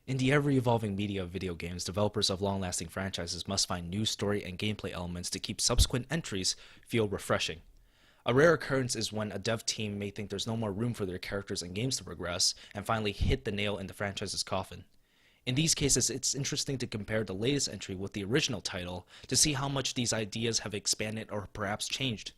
In the ever-evolving media of video games, developers of long-lasting franchises must find new story and gameplay elements to keep subsequent entries feel refreshing. A rare occurrence is when a dev team may think there's no more room for their characters and games to progress and finally hit the nail in the franchise's coffin. In these cases, it's interesting to compare the latest entry with the original title to see how much these ideas have expanded or perhaps changed.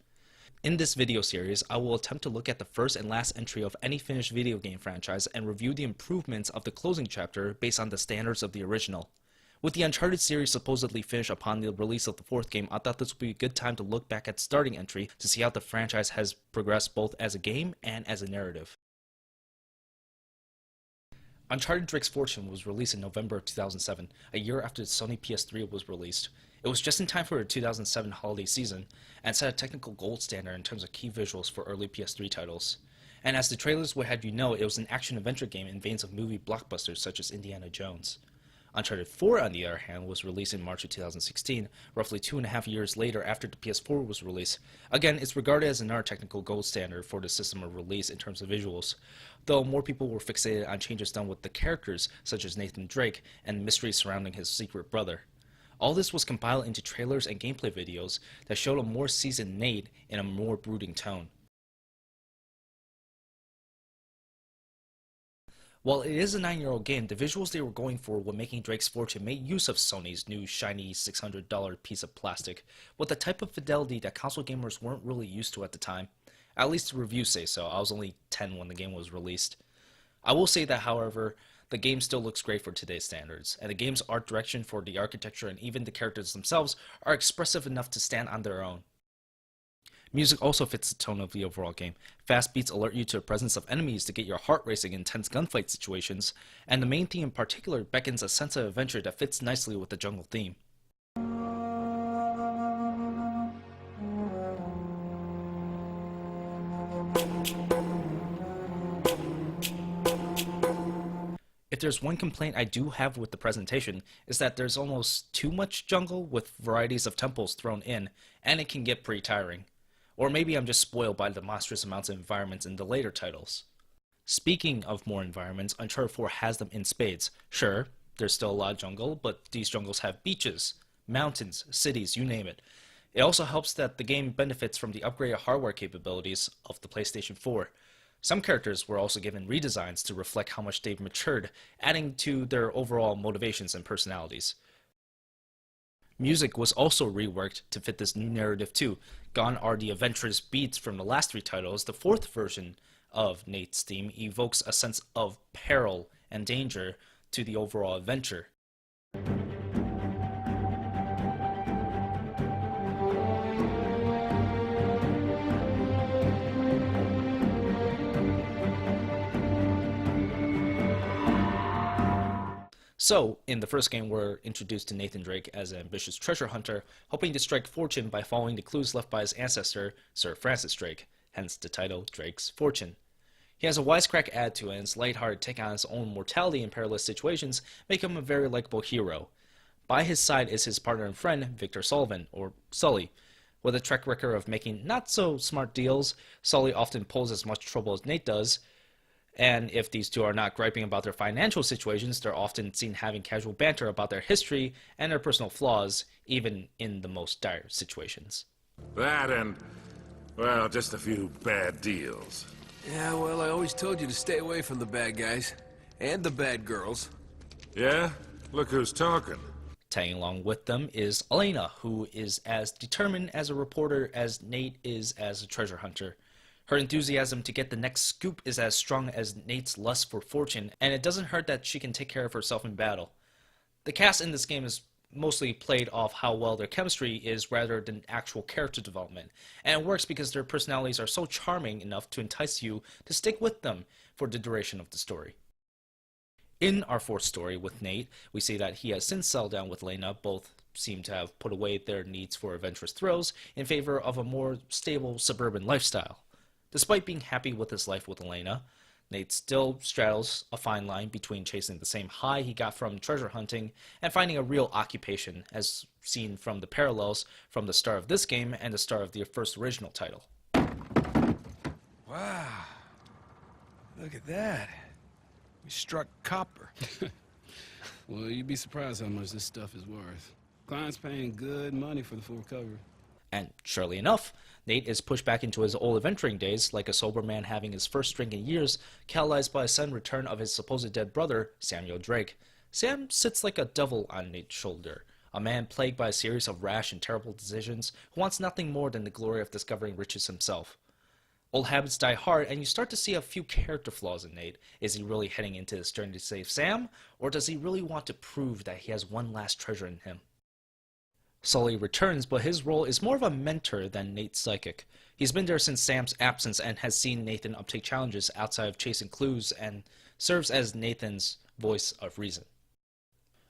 In this video series, I will attempt to look at the first and last entry of any finished video game franchise and review the improvements of the closing chapter based on the standards of the original. With the Uncharted series supposedly finished upon the release of the fourth game, I thought this would be a good time to look back at the starting entry to see how the franchise has progressed both as a game and as a narrative. Uncharted Drake's Fortune was released in November of 2007, a year after the Sony PS3 was released. It was just in time for the 2007 holiday season, and set a technical gold standard in terms of key visuals for early PS3 titles. And as the trailers would have you know, it was an action-adventure game in veins of movie blockbusters such as Indiana Jones. Uncharted 4, on the other hand, was released in March of 2016, roughly 2.5 years later after the PS4 was released. Again, it's regarded as another technical gold standard for the system of release in terms of visuals, though more people were fixated on changes done with the characters, such as Nathan Drake, and mysteries surrounding his secret brother. All this was compiled into trailers and gameplay videos that showed a more seasoned Nate in a more brooding tone. While it is a 9-year-old game, the visuals they were going for when making Drake's Fortune made use of Sony's new shiny $600 piece of plastic, with a type of fidelity that console gamers weren't really used to at the time. At least the reviews say so. I was only 10 when the game was released. I will say that, however, the game still looks great for today's standards, and the game's art direction for the architecture and even the characters themselves are expressive enough to stand on their own. Music also fits the tone of the overall game. Fast beats alert you to the presence of enemies to get your heart racing in tense gunfight situations, and the main theme in particular beckons a sense of adventure that fits nicely with the jungle theme. If there's one complaint I do have with the presentation, is that there's almost too much jungle with varieties of temples thrown in, and it can get pretty tiring. Or maybe I'm just spoiled by the monstrous amounts of environments in the later titles. Speaking of more environments, Uncharted 4 has them in spades. Sure, there's still a lot of jungle, but these jungles have beaches, mountains, cities, you name it. It also helps that the game benefits from the upgraded hardware capabilities of the PlayStation 4. Some characters were also given redesigns to reflect how much they've matured, adding to their overall motivations and personalities. Music was also reworked to fit this new narrative too. Gone are the adventurous beats from the last three titles. The fourth version of Nate's theme evokes a sense of peril and danger to the overall adventure. So, in the first game, we're introduced to Nathan Drake as an ambitious treasure hunter, hoping to strike fortune by following the clues left by his ancestor, Sir Francis Drake, hence the title Drake's Fortune. He has a wisecrack attitude, and his lighthearted take on his own mortality in perilous situations make him a very likable hero. By his side is his partner and friend, Victor Sullivan, or Sully. With a track record of making not-so-smart deals, Sully often pulls as much trouble as Nate does, and if these two are not griping about their financial situations, they're often seen having casual banter about their history and their personal flaws, even in the most dire situations. That and, well, just a few bad deals. Yeah, well, I always told you to stay away from the bad guys. And the bad girls. Yeah? Look who's talking. Tagging along with them is Elena, who is as determined as a reporter as Nate is as a treasure hunter. Her enthusiasm to get the next scoop is as strong as Nate's lust for fortune, and it doesn't hurt that she can take care of herself in battle. The cast in this game is mostly played off how well their chemistry is rather than actual character development, and it works because their personalities are so charming enough to entice you to stick with them for the duration of the story. In our fourth story with Nate, we see that he has since settled down with Lena. Both seem to have put away their needs for adventurous thrills in favor of a more stable suburban lifestyle. Despite being happy with his life with Elena, Nate still straddles a fine line between chasing the same high he got from treasure hunting and finding a real occupation, as seen from the parallels from the start of this game and the start of the first original title. Wow. Look at that. We struck copper. Well, you'd be surprised how much this stuff is worth. Client's paying good money for the full cover. And surely enough, Nate is pushed back into his old adventuring days, like a sober man having his first drink in years, catalyzed by a sudden return of his supposed dead brother, Samuel Drake. Sam sits like a devil on Nate's shoulder, a man plagued by a series of rash and terrible decisions, who wants nothing more than the glory of discovering riches himself. Old habits die hard, and you start to see a few character flaws in Nate. Is he really heading into this journey to save Sam, or does he really want to prove that he has one last treasure in him? Sully returns, but his role is more of a mentor than Nate's psychic. He's been there since Sam's absence and has seen Nathan uptake challenges outside of chasing clues and serves as Nathan's voice of reason.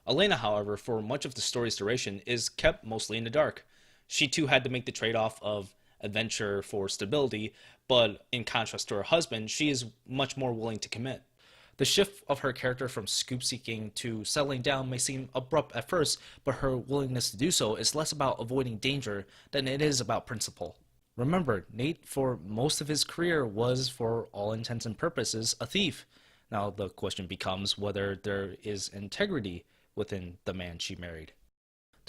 Elena, however, for much of the story's duration, is kept mostly in the dark. She too had to make the trade-off of adventure for stability, but in contrast to her husband, she is much more willing to commit. The shift of her character from scoop-seeking to settling down may seem abrupt at first, but her willingness to do so is less about avoiding danger than it is about principle. Remember, Nate, for most of his career, was, for all intents and purposes, a thief. Now the question becomes whether there is integrity within the man she married.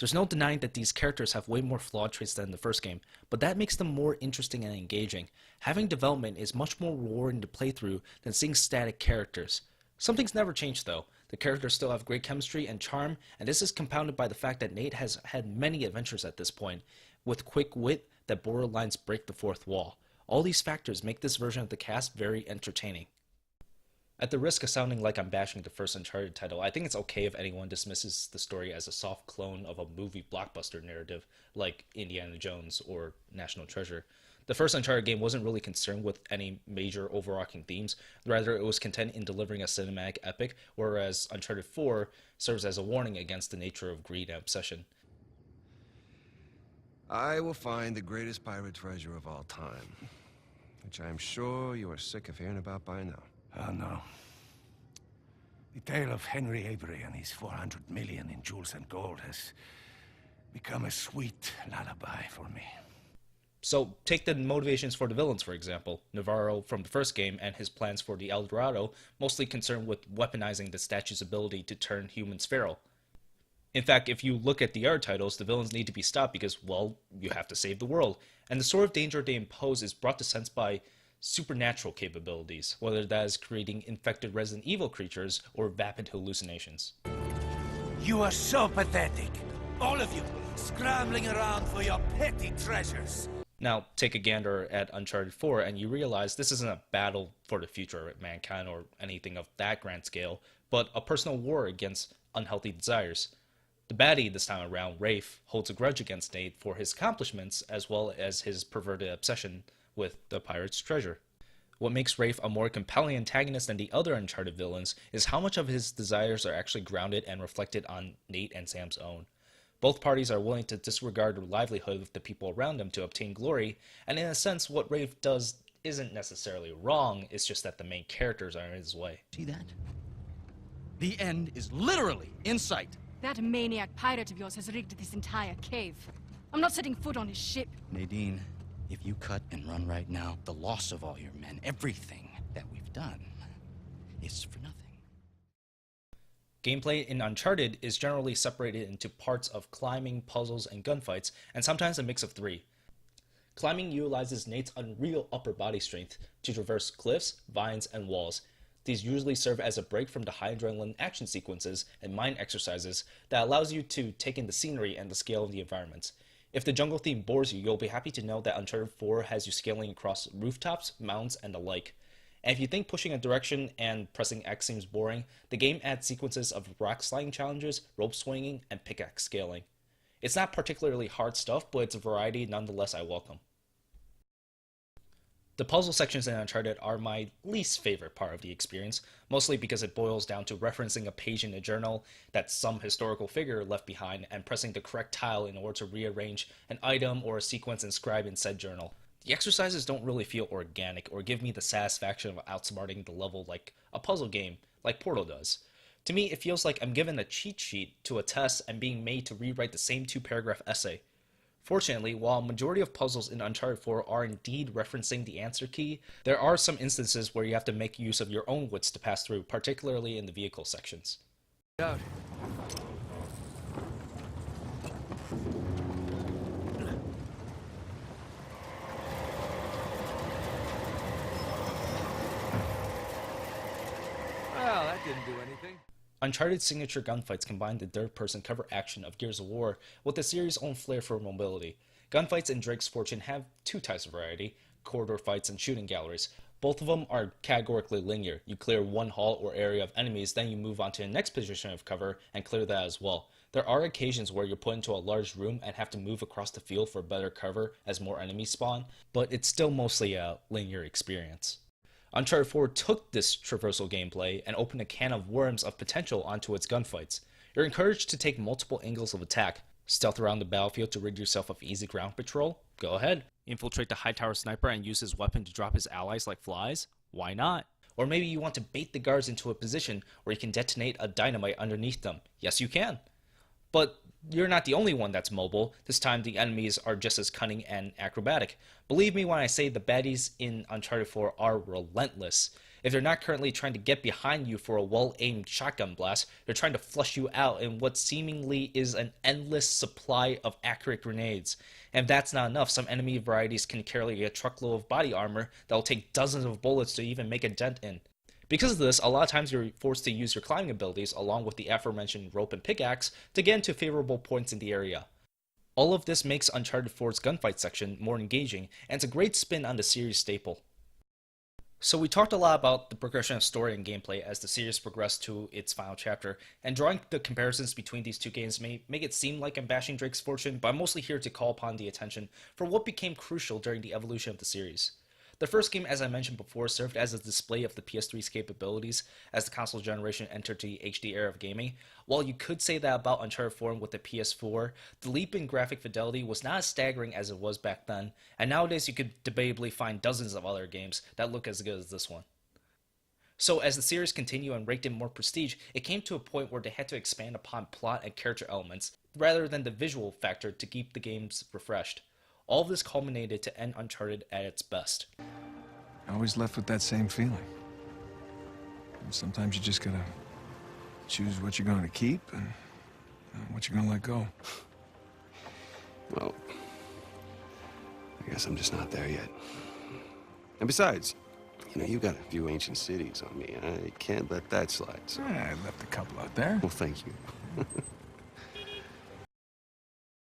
There's no denying that these characters have way more flawed traits than the first game, but that makes them more interesting and engaging. Having development is much more rewarding to play through than seeing static characters. Something's never changed though. The characters still have great chemistry and charm, and this is compounded by the fact that Nate has had many adventures at this point, with quick wit that borderlines break the fourth wall. All these factors make this version of the cast very entertaining. At the risk of sounding like I'm bashing the first Uncharted title, I think it's okay if anyone dismisses the story as a soft clone of a movie blockbuster narrative like Indiana Jones or National Treasure. The first Uncharted game wasn't really concerned with any major overarching themes, rather it was content in delivering a cinematic epic, whereas Uncharted 4 serves as a warning against the nature of greed and obsession. I will find the greatest pirate treasure of all time, which I am sure you are sick of hearing about by now. Oh, no. The tale of Henry Avery and his 400 million in jewels and gold has become a sweet lullaby for me. So, take the motivations for the villains, for example. Navarro from the first game and his plans for the El Dorado, mostly concerned with weaponizing the statue's ability to turn humans feral. In fact, if you look at the other titles, the villains need to be stopped because, well, you have to save the world. And the sort of danger they impose is brought to sense by supernatural capabilities, whether that is creating infected Resident Evil creatures or vapid hallucinations. You are so pathetic. All of you, scrambling around for your petty treasures. Now, take a gander at Uncharted 4 and you realize this isn't a battle for the future of mankind or anything of that grand scale, but a personal war against unhealthy desires. The baddie this time around, Rafe, holds a grudge against Nate for his accomplishments as well as his perverted obsession with the pirate's treasure. What makes Rafe a more compelling antagonist than the other Uncharted villains is how much of his desires are actually grounded and reflected on Nate and Sam's own. Both parties are willing to disregard the livelihood of the people around them to obtain glory, and in a sense what Rafe does isn't necessarily wrong, it's just that the main characters are in his way. See that? The end is literally in sight. That maniac pirate of yours has rigged this entire cave. I'm not setting foot on his ship. Nadine, if you cut and run right now, the loss of all your men, everything that we've done, is for nothing. Gameplay in Uncharted is generally separated into parts of climbing, puzzles, and gunfights, and sometimes a mix of three. Climbing utilizes Nate's unreal upper body strength to traverse cliffs, vines, and walls. These usually serve as a break from the high adrenaline action sequences and mind exercises that allows you to take in the scenery and the scale of the environments. If the jungle theme bores you, you'll be happy to know that Uncharted 4 has you scaling across rooftops, mountains, and the like. And if you think pushing a direction and pressing X seems boring, the game adds sequences of rock sliding challenges, rope swinging, and pickaxe scaling. It's not particularly hard stuff, but it's a variety nonetheless I welcome. The puzzle sections in Uncharted are my least favorite part of the experience, mostly because it boils down to referencing a page in a journal that some historical figure left behind and pressing the correct tile in order to rearrange an item or a sequence inscribed in said journal. The exercises don't really feel organic or give me the satisfaction of outsmarting the level like a puzzle game, like Portal does. To me, it feels like I'm given a cheat sheet to a test and being made to rewrite the same two-paragraph essay. Fortunately, while a majority of puzzles in Uncharted 4 are indeed referencing the answer key, there are some instances where you have to make use of your own wits to pass through, particularly in the vehicle sections. Out. Uncharted's signature gunfights combine the third-person cover action of Gears of War with the series' own flair for mobility. Gunfights in Drake's Fortune have two types of variety: corridor fights and shooting galleries. Both of them are categorically linear. You clear one hall or area of enemies, then you move on to the next position of cover and clear that as well. There are occasions where you're put into a large room and have to move across the field for better cover as more enemies spawn, but it's still mostly a linear experience. Uncharted 4 took this traversal gameplay and opened a can of worms of potential onto its gunfights. You're encouraged to take multiple angles of attack. Stealth around the battlefield to rid yourself of easy ground patrol? Go ahead. Infiltrate the high tower sniper and use his weapon to drop his allies like flies? Why not? Or maybe you want to bait the guards into a position where you can detonate a dynamite underneath them. Yes, you can. But you're not the only one that's mobile. This time the enemies are just as cunning and acrobatic. Believe me when I say the baddies in Uncharted 4 are relentless. If they're not currently trying to get behind you for a well-aimed shotgun blast, they're trying to flush you out in what seemingly is an endless supply of accurate grenades. And if that's not enough, some enemy varieties can carry a truckload of body armor that will take dozens of bullets to even make a dent in. Because of this, a lot of times you're forced to use your climbing abilities along with the aforementioned rope and pickaxe to get into favorable points in the area. All of this makes Uncharted 4's gunfight section more engaging, and it's a great spin on the series staple. So we talked a lot about the progression of story and gameplay as the series progressed to its final chapter, and drawing the comparisons between these two games may make it seem like I'm bashing Drake's Fortune, but I'm mostly here to call upon the attention for what became crucial during the evolution of the series. The first game, as I mentioned before, served as a display of the PS3's capabilities as the console generation entered the HD era of gaming. While you could say that about Uncharted 4 with the PS4, the leap in graphic fidelity was not as staggering as it was back then, and nowadays you could debatably find dozens of other games that look as good as this one. So as the series continued and raked in more prestige, it came to a point where they had to expand upon plot and character elements, rather than the visual factor to keep the games refreshed. All of this culminated to end Uncharted at its best. I always left with that same feeling. And sometimes you just gotta choose what you're going to keep and what you're gonna let go. Well, I guess I'm just not there yet. And besides, you know, you got a few ancient cities on me. I can't let that slide, so... I left a couple out there. Well, thank you.